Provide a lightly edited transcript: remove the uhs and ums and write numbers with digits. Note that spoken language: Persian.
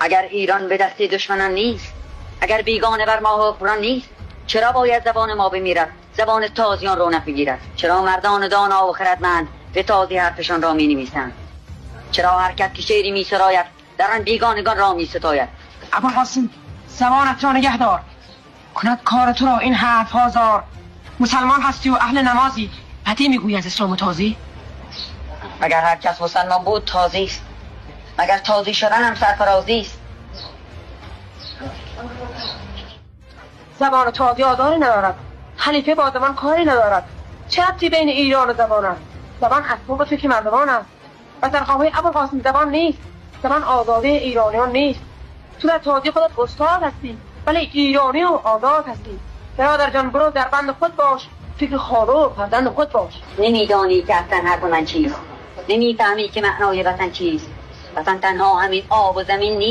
اگر ایران به دست دشمنان نیست، اگر بیگانه بر ما حکمران نیست، چرا باید زبان ما بمیرد، زبان تازیان رونق بگیرد؟ چرا مردان دانا و خردمند به تازی حرفشان را می نویسند؟ چرا حرکت که شعری می سراید در آن بیگانگان را می ستاید؟ ابوالقاسم زبانت را نگه دار، کند کار تو را این حرف ها زار. مسلمان هستی و اهل نمازی، بدی میگویی از اسلام و تازی؟ اگر هر کس مسلمان بود تازی است، مگر تازی شدن هم سرفرازی است؟ زبان تازی آزاری ندارد، خلیفه با زبان کاری ندارد. چه ربطی بین ایران و زبان است؟ زبان اسباب فکر مردمان است. وطنخواهی ابوالقاسم زبان نیست، زبان آزادی ایرانیان نیست. تو در تازی خودت استاد هستی ولی ایرانی و آزاد هستی. برادر جان برو در بند خود باش، فکر خارو فرزند خود باش. نمیدانی که اصلا حرف من چیست، نمیفهمی که معنای وطن چیست. وطن تنها همین آب و زمین نیست.